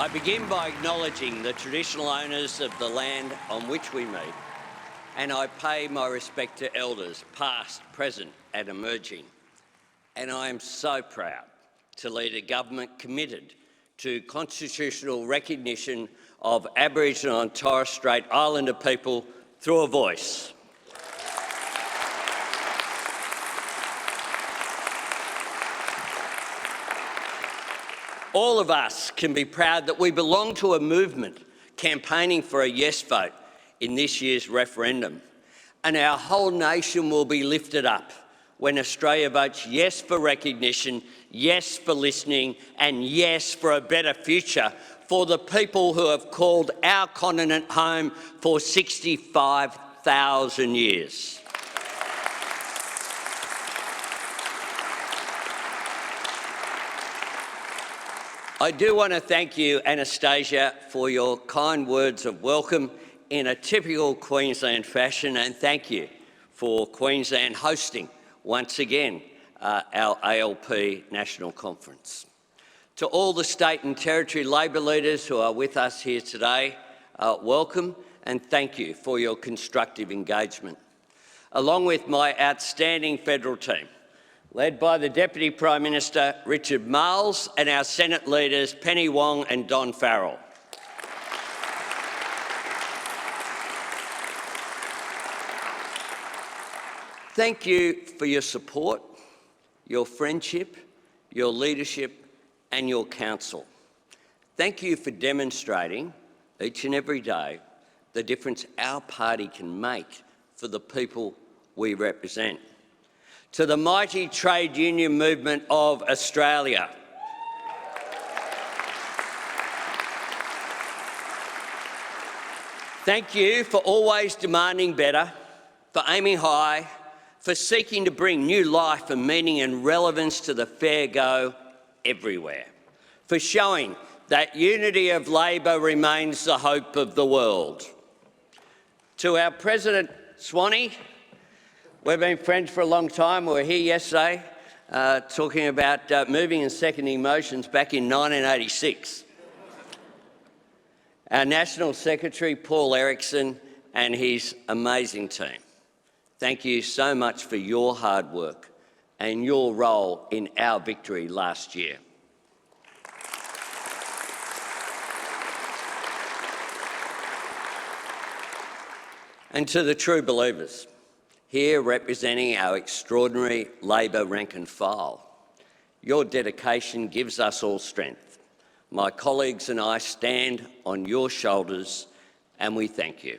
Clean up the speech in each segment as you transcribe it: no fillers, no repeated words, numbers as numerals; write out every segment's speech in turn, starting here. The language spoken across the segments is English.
I begin by acknowledging the traditional owners of the land on which we meet, and I pay my respect to elders past, present and emerging. And I am so proud to lead a government committed to constitutional recognition of Aboriginal and Torres Strait Islander people through a voice. All of us can be proud that we belong to a movement campaigning for a yes vote in this year's referendum, and our whole nation will be lifted up when Australia votes yes for recognition, yes for listening, and yes for a better future for the people who have called our continent home for 65,000 years. I do want to thank you, Anastasia, for your kind words of welcome in a typical Queensland fashion, and thank you for Queensland hosting, once again, our ALP National Conference. To all the state and territory Labor leaders who are with us here today, welcome and thank you for your constructive engagement. Along with my outstanding federal team, led by the Deputy Prime Minister Richard Marles and our Senate leaders Penny Wong and Don Farrell. Thank you for your support, your friendship, your leadership and your counsel. Thank you for demonstrating each and every day the difference our party can make for the people we represent. To the mighty trade union movement of Australia, thank you for always demanding better, for aiming high, for seeking to bring new life and meaning and relevance to the fair go everywhere, for showing that unity of Labor remains the hope of the world. To our President Swanee, we've been friends for a long time. We were here yesterday talking about moving and seconding motions back in 1986. Our National Secretary, Paul Erickson, and his amazing team. Thank you so much for your hard work and your role in our victory last year. And to the true believers, here representing our extraordinary Labor rank and file, your dedication gives us all strength. My colleagues and I stand on your shoulders and we thank you.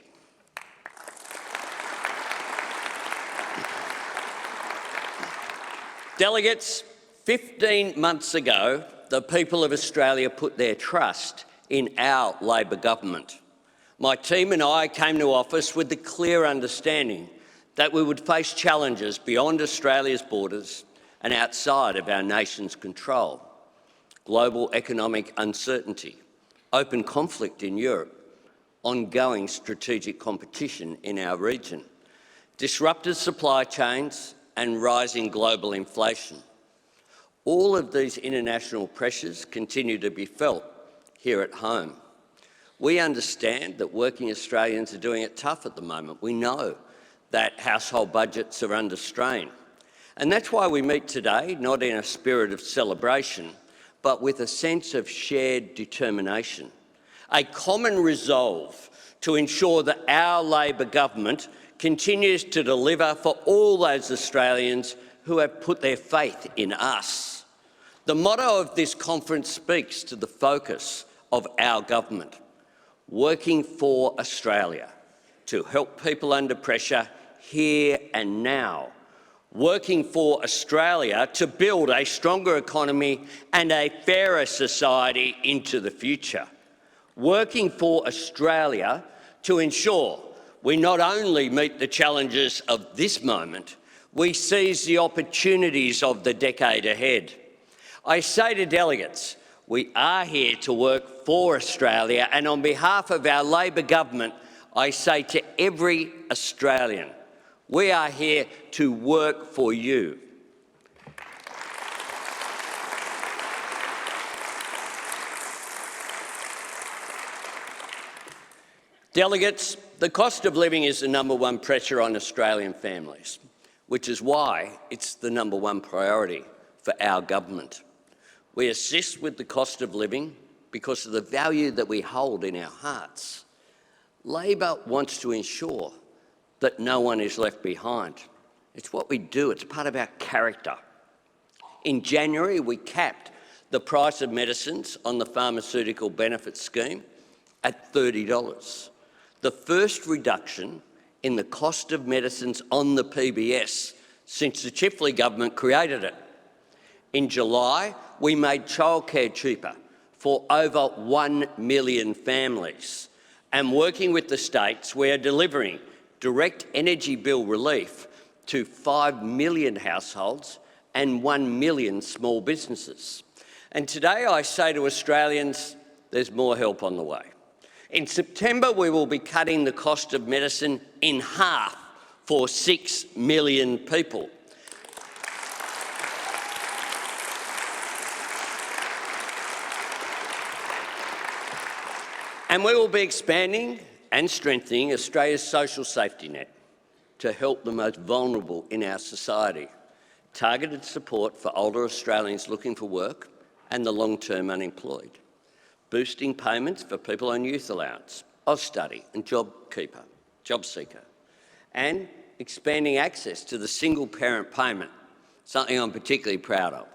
Delegates, 15 months ago, the people of Australia put their trust in our Labor government. My team and I came to office with the clear understanding that we would face challenges beyond Australia's borders and outside of our nation's control. Global economic uncertainty, open conflict in Europe, ongoing strategic competition in our region, disrupted supply chains and rising global inflation. All of these international pressures continue to be felt here at home. We understand that working Australians are doing it tough at the moment. We know that household budgets are under strain. And that's why we meet today, not in a spirit of celebration, but with a sense of shared determination, a common resolve to ensure that our Labor government continues to deliver for all those Australians who have put their faith in us. The motto of this conference speaks to the focus of our government, working for Australia, to help people under pressure here and now, working for Australia to build a stronger economy and a fairer society into the future, working for Australia to ensure we not only meet the challenges of this moment, we seize the opportunities of the decade ahead. I say to delegates, we are here to work for Australia, and on behalf of our Labor government, I say to every Australian, we are here to work for you. Delegates, the cost of living is the #1 pressure on Australian families, which is why it's the #1 priority for our government. We assist with the cost of living because of the value that we hold in our hearts. Labor wants to ensure that no one is left behind. It's what we do, it's part of our character. In January, we capped the price of medicines on the pharmaceutical benefit scheme at $30, the first reduction in the cost of medicines on the PBS since the Chifley government created it. In July, we made childcare cheaper for over 1 million families. And working with the states, we are delivering direct energy bill relief to 5 million households and 1 million small businesses. And today I say to Australians, there's more help on the way. In September, we will be cutting the cost of medicine in half for 6 million people. And we will be expanding and strengthening Australia's social safety net to help the most vulnerable in our society. Targeted support for older Australians looking for work and the long-term unemployed. Boosting payments for people on youth allowance, Austudy and JobSeeker. And expanding access to the single-parent payment, something I'm particularly proud of,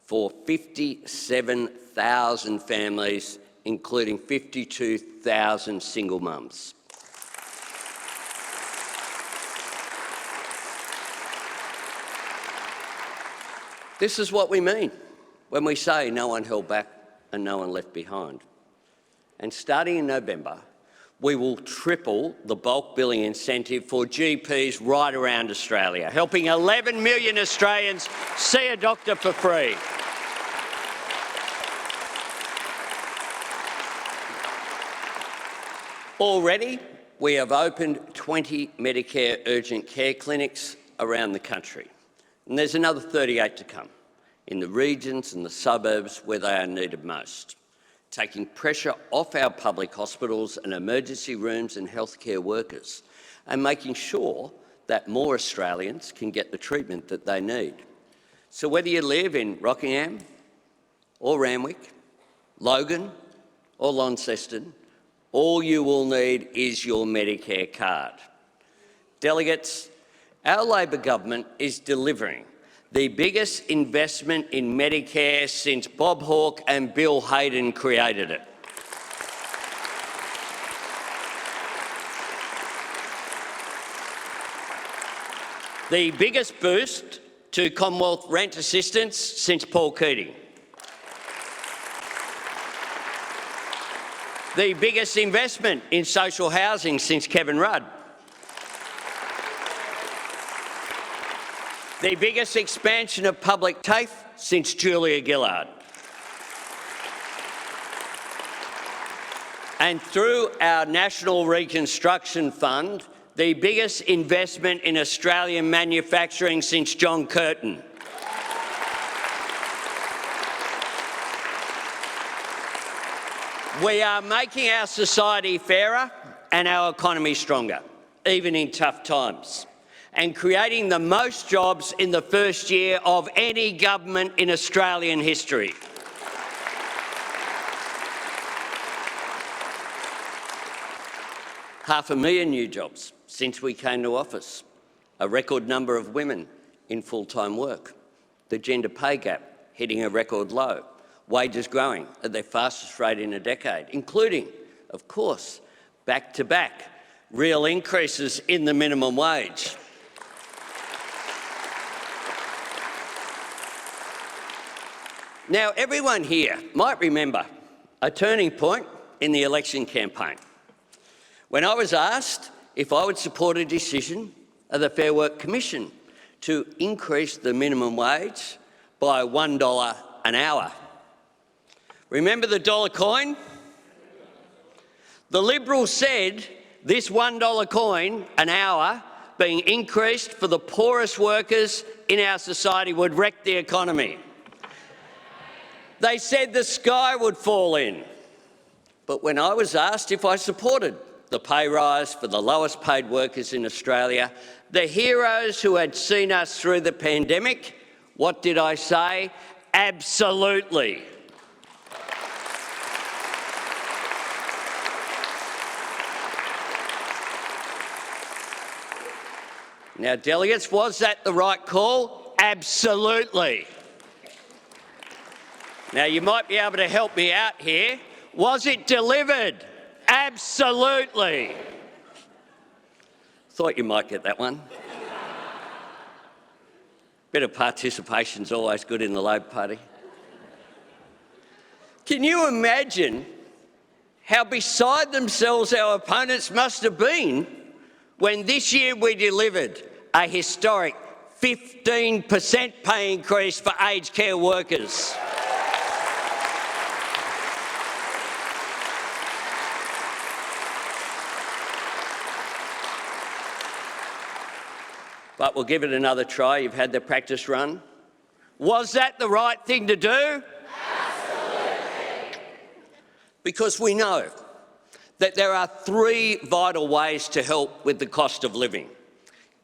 for 57,000 families, including 52,000 single mums. This is what we mean when we say no one held back and no one left behind. And starting in November, we will triple the bulk billing incentive for GPs right around Australia, helping 11 million Australians see a doctor for free. Already, we have opened 20 Medicare urgent care clinics around the country, and there's another 38 to come in the regions and the suburbs where they are needed most, taking pressure off our public hospitals and emergency rooms and healthcare workers, and making sure that more Australians can get the treatment that they need. So whether you live in Rockingham or Randwick, Logan or Launceston, all you will need is your Medicare card. Delegates, our Labor government is delivering the biggest investment in Medicare since Bob Hawke and Bill Hayden created it. The biggest boost to Commonwealth rent assistance since Paul Keating. The biggest investment in social housing since Kevin Rudd. The biggest expansion of public TAFE since Julia Gillard. And through our National Reconstruction Fund, the biggest investment in Australian manufacturing since John Curtin. We are making our society fairer and our economy stronger, even in tough times, and creating the most jobs in the first year of any government in Australian history. Half a million new jobs since we came to office, a record number of women in full-time work, the gender pay gap hitting a record low, wages growing at their fastest rate in a decade, including, of course, back-to-back real increases in the minimum wage. Now, everyone here might remember a turning point in the election campaign when I was asked if I would support a decision of the Fair Work Commission to increase the minimum wage by $1 an hour. Remember the dollar coin? The Liberals said this $1 coin an hour being increased for the poorest workers in our society would wreck the economy. They said the sky would fall in. But when I was asked if I supported the pay rise for the lowest paid workers in Australia, the heroes who had seen us through the pandemic. What did I say? Absolutely. Now, delegates, was that the right call? Absolutely. Now, you might be able to help me out here. Was it delivered? Absolutely. Thought you might get that one. Bit of participation's always good in the Labor Party. Can you imagine how beside themselves our opponents must have been when this year we delivered a historic 15% pay increase for aged care workers? But we'll give it another try. You've had the practice run. Was that the right thing to do? Absolutely. Because we know that there are three vital ways to help with the cost of living: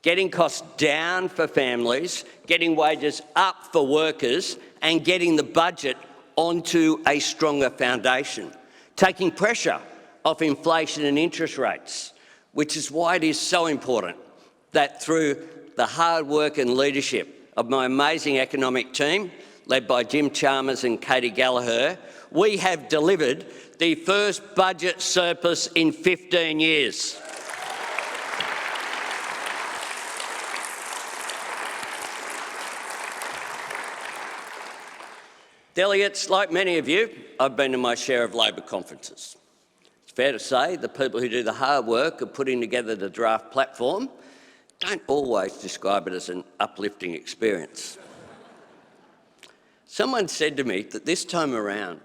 getting costs down for families, getting wages up for workers, and getting the budget onto a stronger foundation, taking pressure off inflation and interest rates, which is why it is so important that through the hard work and leadership of my amazing economic team, led by Jim Chalmers and Katie Gallagher, we have delivered the first budget surplus in 15 years. Delegates, like many of you, I've been to my share of Labor conferences. It's fair to say the people who do the hard work of putting together the draft platform don't always describe it as an uplifting experience. Someone said to me that this time around,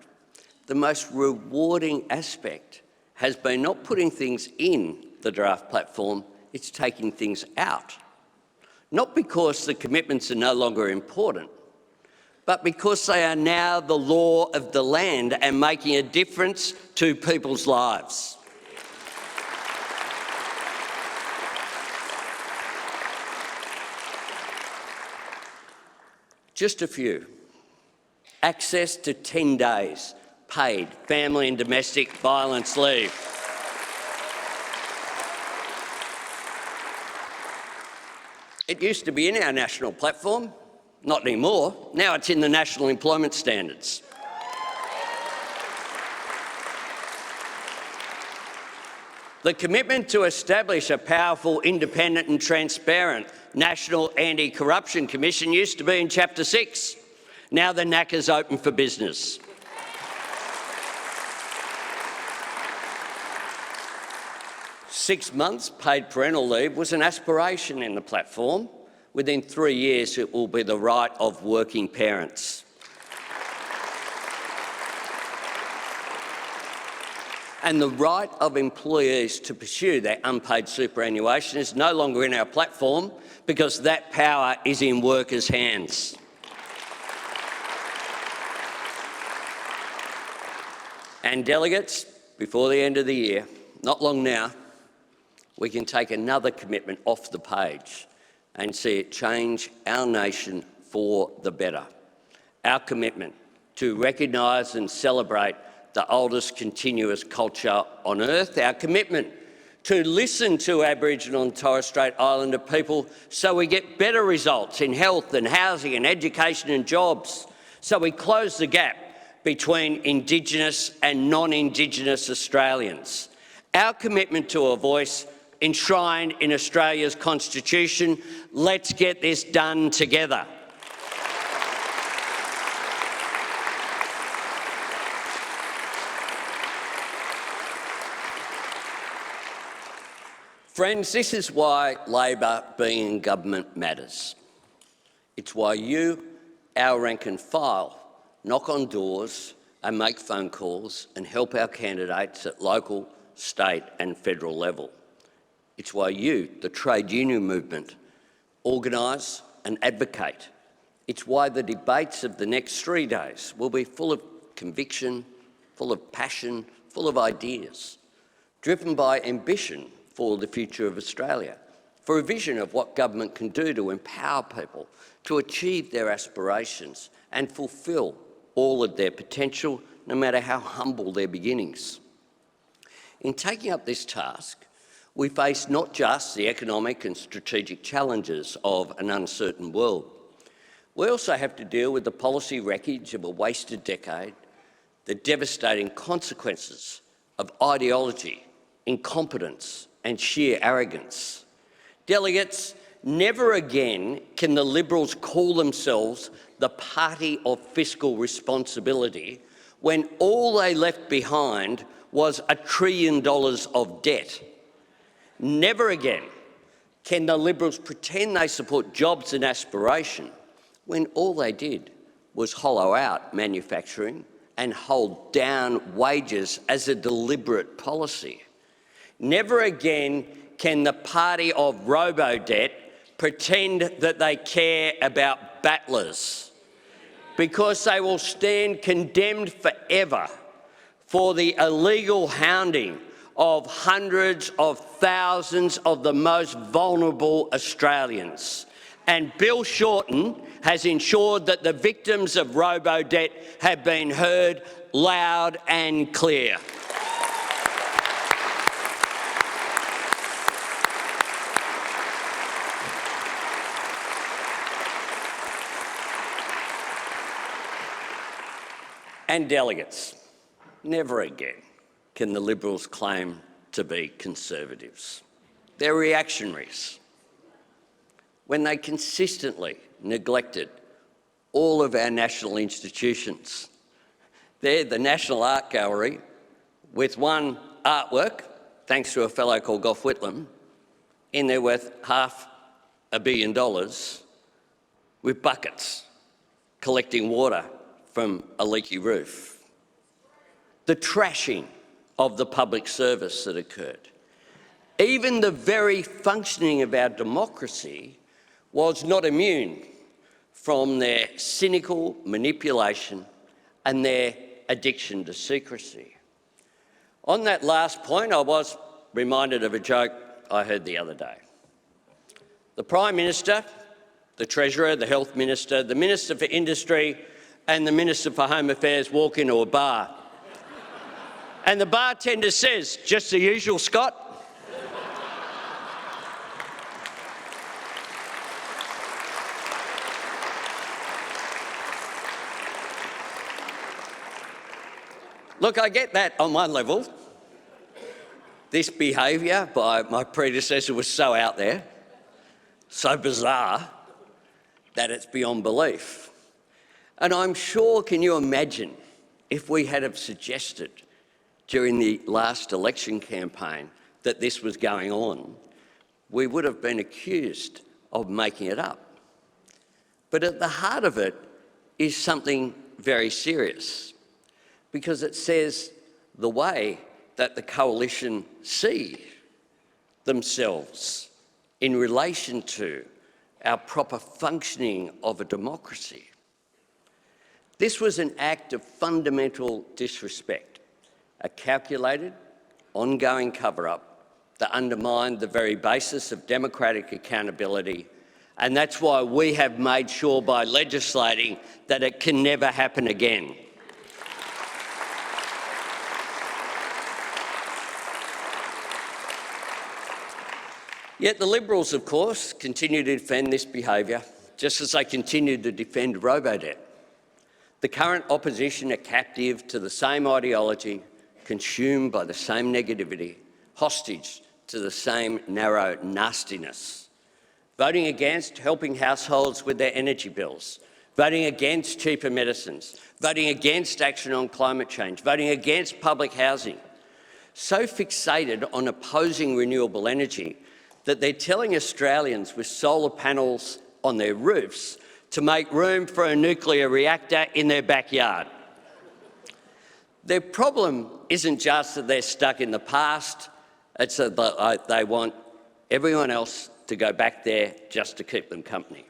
the most rewarding aspect has been not putting things in the draft platform, it's taking things out. Not because the commitments are no longer important, but because they are now the law of the land and making a difference to people's lives. Just a few. Access to 10 days paid family and domestic violence leave. It used to be in our national platform, not anymore. Now it's in the National Employment Standards. The commitment to establish a powerful, independent and transparent National Anti-Corruption Commission used to be in Chapter 6. Now the NAC is open for business. Six months paid parental leave was an aspiration in the platform. Within 3 years, it will be the right of working parents. And the right of employees to pursue their unpaid superannuation is no longer in our platform because that power is in workers' hands. And delegates, before the end of the year, not long now, we can take another commitment off the page and see it change our nation for the better. Our commitment to recognise and celebrate the oldest continuous culture on earth, our commitment to listen to Aboriginal and Torres Strait Islander people so we get better results in health and housing and education and jobs, so we close the gap between Indigenous and non-Indigenous Australians. Our commitment to a voice enshrined in Australia's Constitution. Let's get this done together. Friends, this is why Labor being in government matters. It's why you, our rank and file, knock on doors and make phone calls and help our candidates at local, state and federal level. It's why you, the trade union movement, organise and advocate. It's why the debates of the next 3 days will be full of conviction, full of passion, full of ideas. driven by ambition for the future of Australia, for a vision of what government can do to empower people to achieve their aspirations and fulfil all of their potential, no matter how humble their beginnings. In taking up this task, we face not just the economic and strategic challenges of an uncertain world. We also have to deal with the policy wreckage of a wasted decade, the devastating consequences of ideology, incompetence and sheer arrogance. Delegates, never again can the Liberals call themselves the party of fiscal responsibility when all they left behind was $1 trillion of debt. Never again can the Liberals pretend they support jobs and aspiration when all they did was hollow out manufacturing and hold down wages as a deliberate policy. Never again can the party of robo-debt pretend that they care about battlers, because they will stand condemned forever for the illegal hounding of hundreds of thousands of the most vulnerable Australians. And Bill Shorten has ensured that the victims of robo-debt have been heard loud and clear. And delegates, never again can the Liberals claim to be conservatives. They're reactionaries. When they consistently neglected all of our national institutions. They're the National Art Gallery with one artwork, thanks to a fellow called Gough Whitlam, in there worth $500 million, with buckets collecting water from a leaky roof. The trashing of the public service that occurred. Even the very functioning of our democracy was not immune from their cynical manipulation and their addiction to secrecy. On that last point, I was reminded of a joke I heard the other day. The Prime Minister, the Treasurer, the Health Minister, the Minister for Industry and the Minister for Home Affairs walk into a bar. And the bartender says, "Just the usual, Scott?" Look, I get that on one level. This behaviour by my predecessor was so out there, so bizarre, that it's beyond belief. And I'm sure, can you imagine, if we had have suggested during the last election campaign that this was going on, we would have been accused of making it up. But at the heart of it is something very serious, because it says the way that the coalition see themselves in relation to our proper functioning of a democracy. This was an act of fundamental disrespect, a calculated, ongoing cover-up that undermined the very basis of democratic accountability, and that's why we have made sure by legislating that it can never happen again. Yet the Liberals, of course, continue to defend this behaviour, just as they continue to defend robo-debt. The current opposition are captive to the same ideology, consumed by the same negativity, hostage to the same narrow nastiness. Voting against helping households with their energy bills, voting against cheaper medicines, voting against action on climate change, voting against public housing. So fixated on opposing renewable energy that they're telling Australians with solar panels on their roofs to make room for a nuclear reactor in their backyard. Their problem isn't just that they're stuck in the past, it's that they want everyone else to go back there just to keep them company.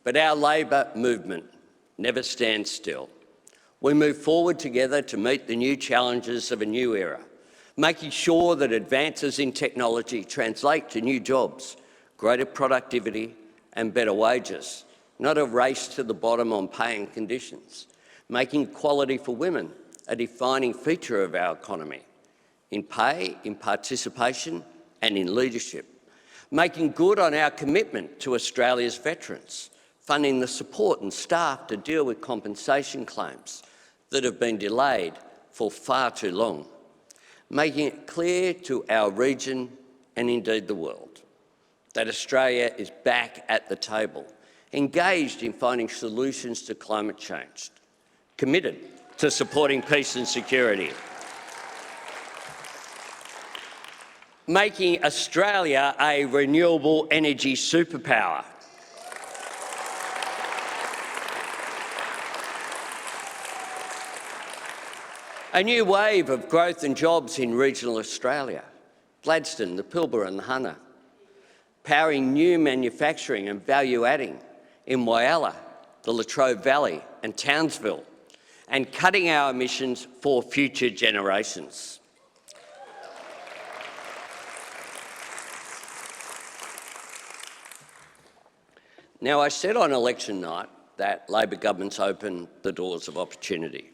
But our Labor movement never stands still. We move forward together to meet the new challenges of a new era, making sure that advances in technology translate to new jobs, greater productivity and better wages, not a race to the bottom on pay and conditions, making equality for women a defining feature of our economy, in pay, in participation and in leadership, making good on our commitment to Australia's veterans, funding the support and staff to deal with compensation claims that have been delayed for far too long, making it clear to our region and indeed the world that Australia is back at the table, engaged in finding solutions to climate change, committed to supporting peace and security, making Australia a renewable energy superpower, a new wave of growth and jobs in regional Australia, Gladstone, the Pilbara and the Hunter, powering new manufacturing and value-adding in Whyalla, the Latrobe Valley and Townsville, and cutting our emissions for future generations. Now, I said on election night that Labor governments open the doors of opportunity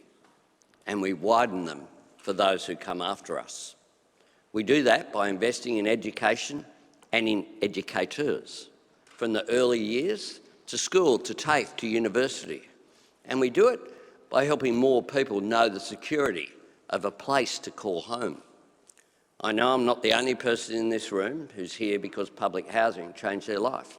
and we widen them for those who come after us. We do that by investing in education and in educators, from the early years to school, to TAFE, to university. And we do it by helping more people know the security of a place to call home. I know I'm not the only person in this room who's here because public housing changed their life.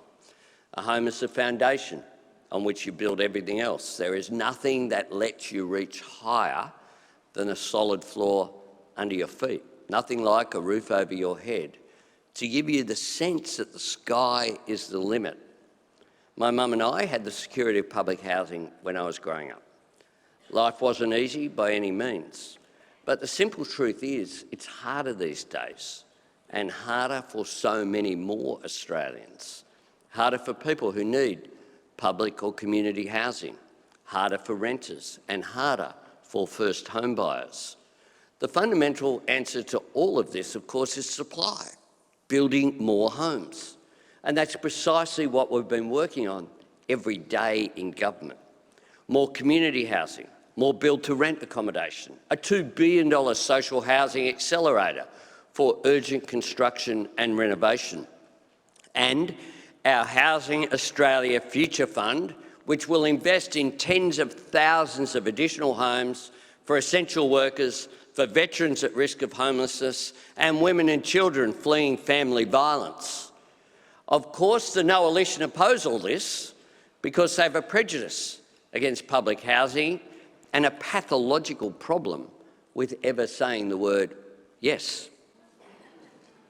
A home is the foundation on which you build everything else. There is nothing that lets you reach higher than a solid floor under your feet, nothing like a roof over your head, to give you the sense that the sky is the limit. My mum and I had the security of public housing when I was growing up. Life wasn't easy by any means, but the simple truth is it's harder these days, and harder for so many more Australians. Harder for people who need public or community housing, harder for renters, and harder for first home buyers. The fundamental answer to all of this, of course, is supply, building more homes. And that's precisely what we've been working on every day in government. More community housing, more build-to-rent accommodation, a $2 billion social housing accelerator for urgent construction and renovation, and our Housing Australia Future Fund, which will invest in tens of thousands of additional homes for essential workers, for veterans at risk of homelessness, and women and children fleeing family violence. Of course, the Coalition oppose all this because they have a prejudice against public housing and a pathological problem with ever saying the word yes.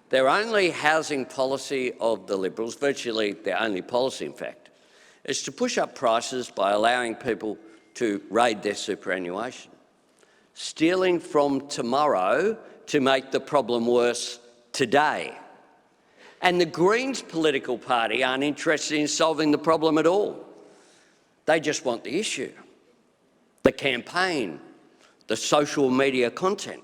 Their only housing policy of the Liberals, virtually their only policy in fact, is to push up prices by allowing people to raid their superannuation, stealing from tomorrow to make the problem worse today. And the Greens political party aren't interested in solving the problem at all. They just want the issue, the campaign, the social media content.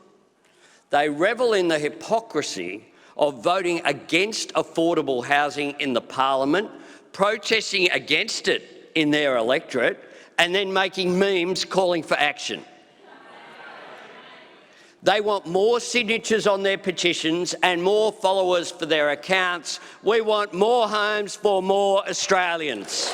They revel in the hypocrisy of voting against affordable housing in the parliament, protesting against it in their electorate, and then making memes calling for action. They want more signatures on their petitions and more followers for their accounts. We want more homes for more Australians.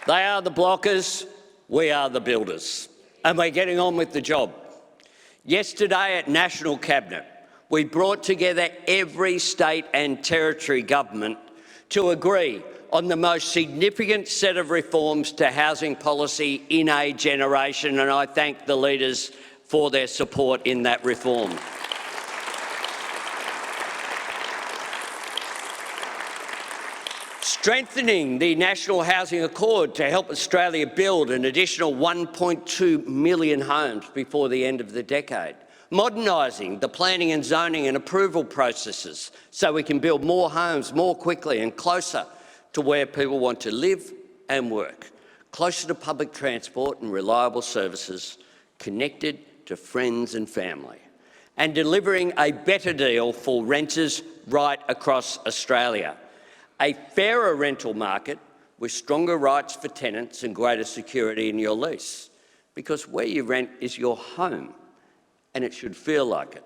They are the blockers, we are the builders, and we're getting on with the job. Yesterday at National Cabinet, we brought together every state and territory government to agree on the most significant set of reforms to housing policy in a generation, and I thank the leaders for their support in that reform. Strengthening the National Housing Accord to help Australia build an additional 1.2 million homes before the end of the decade. modernising the planning and zoning and approval processes so we can build more homes more quickly and closer to where people want to live and work, closer to public transport and reliable services, connected to friends and family, and delivering a better deal for renters right across Australia. A fairer rental market with stronger rights for tenants and greater security in your lease, because where you rent is your home and it should feel like it.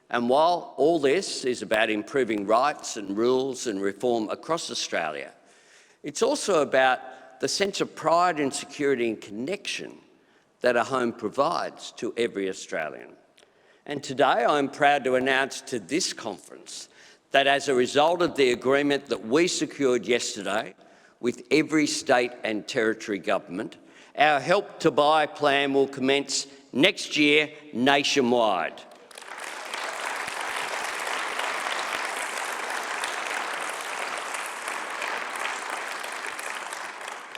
And while all this is about improving rights and rules and reform across Australia, it's also about the sense of pride and security and connection that a home provides to every Australian. And today I'm proud to announce to this conference that as a result of the agreement that we secured yesterday with every state and territory government, our Help to Buy plan will commence next year nationwide.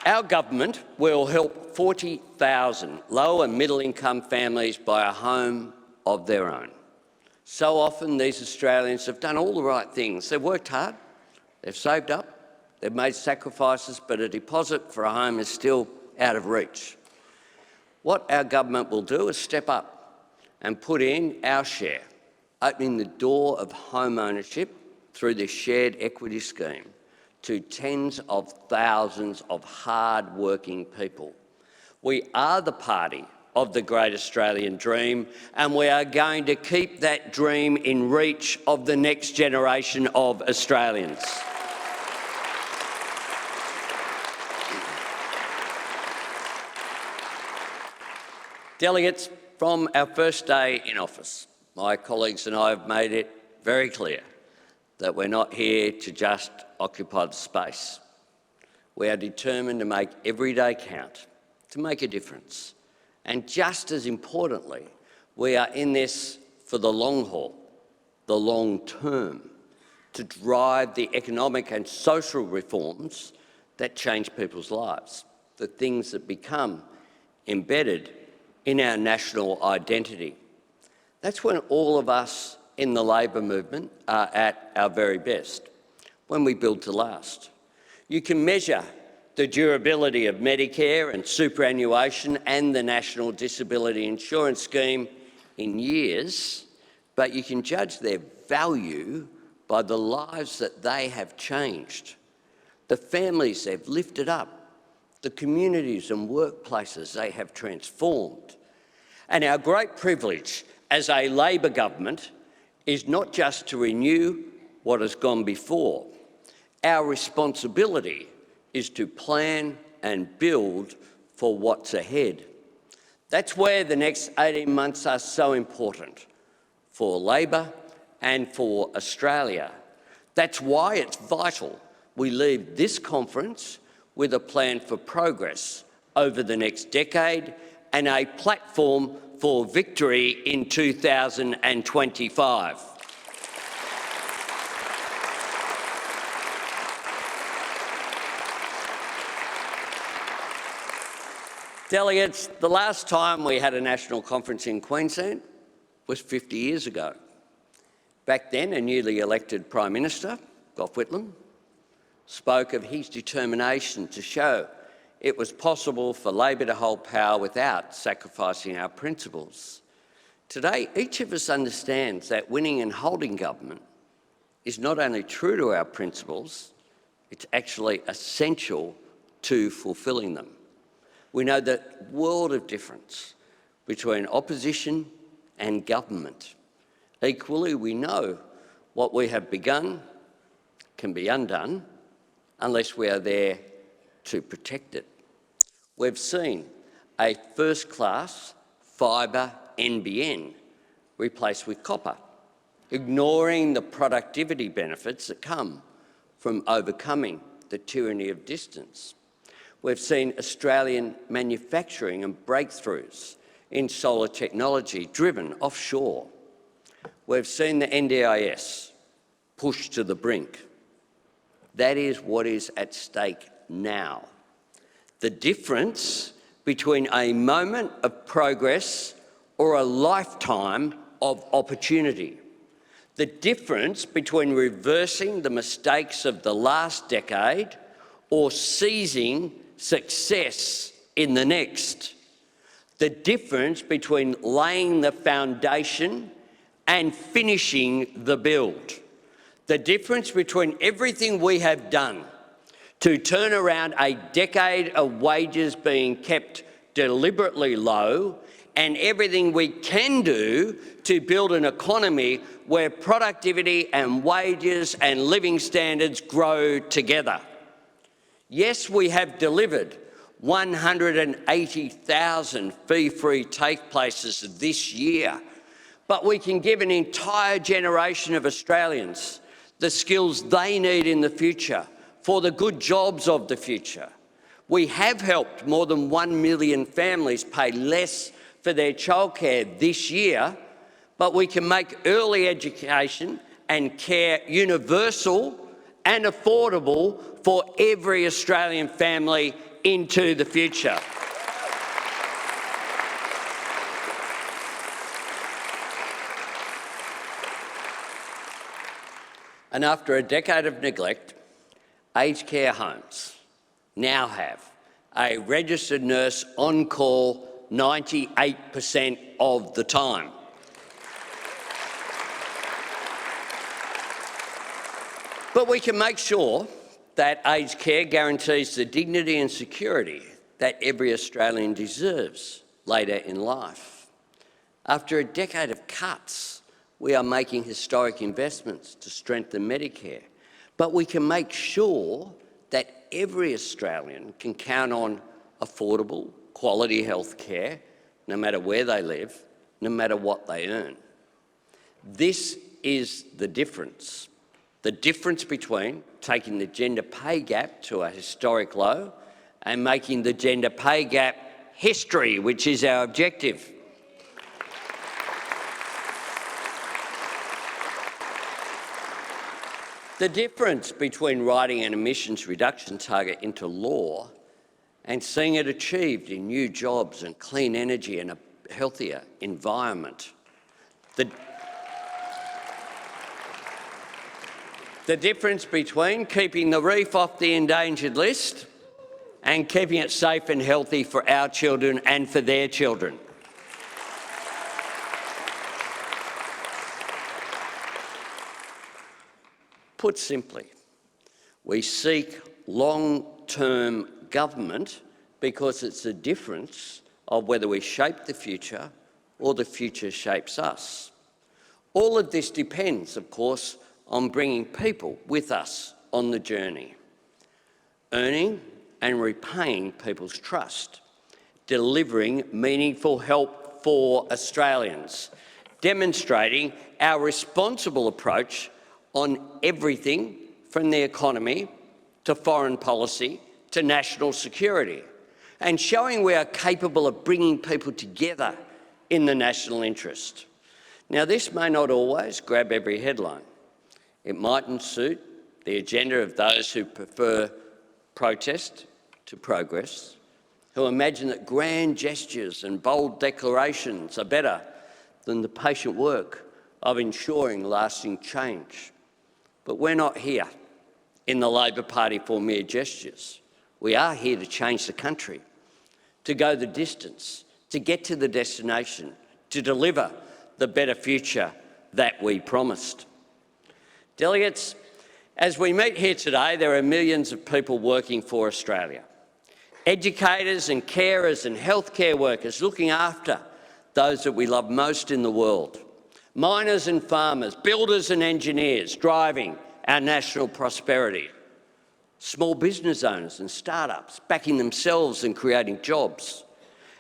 Our government will help 40,000 low and middle income families buy a home of their own. So often these Australians have done all the right things. They've worked hard, they've saved up, they've made sacrifices, but a deposit for a home is still out of reach. What our government will do is step up and put in our share, opening the door of home ownership through this shared equity scheme to tens of thousands of hard-working people. We are the party of the great Australian dream, and we are going to keep that dream in reach of the next generation of Australians. Delegates, from our first day in office, my colleagues and I have made it very clear that we're not here to just occupy the space. We are determined to make every day count, to make a difference. And just as importantly, we are in this for the long haul, the long term, to drive the economic and social reforms that change people's lives, the things that become embedded in our national identity. That's when all of us in the Labor movement are at our very best, when we build to last. You can measure the durability of Medicare and superannuation and the National Disability Insurance Scheme in years, but you can judge their value by the lives that they have changed, the families they've lifted up, the communities and workplaces they have transformed. And our great privilege as a Labor government is not just to renew what has gone before. Our responsibility is to plan and build for what's ahead. That's where the next 18 months are so important for Labor and for Australia. That's why it's vital we leave this conference with a plan for progress over the next decade and a platform for victory in 2025. Delegates, the last time we had a national conference in Queensland was 50 years ago. Back then, a newly elected Prime Minister, Gough Whitlam, spoke of his determination to show it was possible for Labor to hold power without sacrificing our principles. Today, each of us understands that winning and holding government is not only true to our principles, it's actually essential to fulfilling them. We know the world of difference between opposition and government. Equally, we know what we have begun can be undone unless we are there to protect it. We've seen a first-class fibre NBN replaced with copper, ignoring the productivity benefits that come from overcoming the tyranny of distance. We've seen Australian manufacturing and breakthroughs in solar technology driven offshore. We've seen the NDIS pushed to the brink. That is what is at stake now. The difference between a moment of progress or a lifetime of opportunity. The difference between reversing the mistakes of the last decade or seizing success in the next. The difference between laying the foundation and finishing the build. The difference between everything we have done to turn around a decade of wages being kept deliberately low and everything we can do to build an economy where productivity and wages and living standards grow together. Yes, we have delivered 180,000 fee-free TAFE places this year, but we can give an entire generation of Australians the skills they need in the future for the good jobs of the future. We have helped more than 1 million families pay less for their childcare this year, but we can make early education and care universal and affordable for every Australian family into the future. And after a decade of neglect, aged care homes now have a registered nurse on call 98% of the time. But we can make sure that aged care guarantees the dignity and security that every Australian deserves later in life. After a decade of cuts, we are making historic investments to strengthen Medicare, but we can make sure that every Australian can count on affordable, quality health care, no matter where they live, no matter what they earn. This is the difference between taking the gender pay gap to a historic low and making the gender pay gap history, which is our objective. The difference between writing an emissions reduction target into law and seeing it achieved in new jobs and clean energy and a healthier environment. The difference between keeping the reef off the endangered list and keeping it safe and healthy for our children and for their children. Put simply, we seek long-term government because it's the difference of whether we shape the future or the future shapes us. All of this depends, of course, on bringing people with us on the journey, earning and repaying people's trust, delivering meaningful help for Australians, demonstrating our responsible approach on everything from the economy to foreign policy to national security, and showing we are capable of bringing people together in the national interest. Now, this may not always grab every headline. It mightn't suit the agenda of those who prefer protest to progress, who imagine that grand gestures and bold declarations are better than the patient work of ensuring lasting change. But we're not here in the Labor Party for mere gestures. We are here to change the country, to go the distance, to get to the destination, to deliver the better future that we promised. Delegates, as we meet here today, there are millions of people working for Australia. Educators and carers and healthcare workers looking after those that we love most in the world. Miners and farmers, builders and engineers driving our national prosperity. Small business owners and startups backing themselves and creating jobs.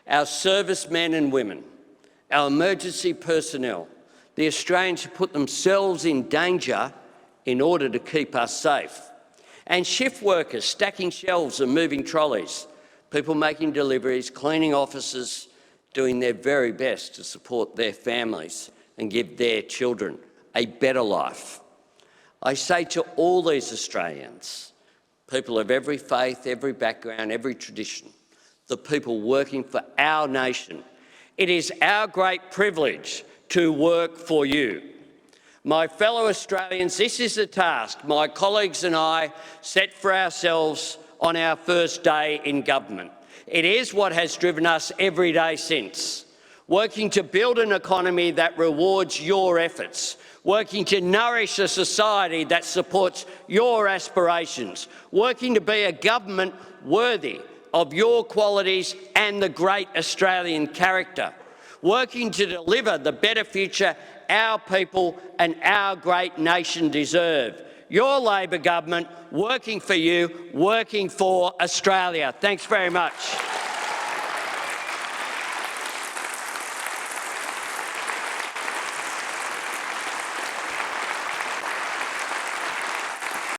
Our servicemen and women, our emergency personnel, the Australians who put themselves in danger in order to keep us safe. And shift workers stacking shelves and moving trolleys, people making deliveries, cleaning offices, doing their very best to support their families and give their children a better life. I say to all these Australians, people of every faith, every background, every tradition, the people working for our nation, it is our great privilege to work for you. My fellow Australians, this is the task my colleagues and I set for ourselves on our first day in government. It is what has driven us every day since, working to build an economy that rewards your efforts, working to nourish a society that supports your aspirations, working to be a government worthy of your qualities and the great Australian character, working to deliver the better future our people and our great nation deserve. Your Labor government working for you, working for Australia. Thanks very much.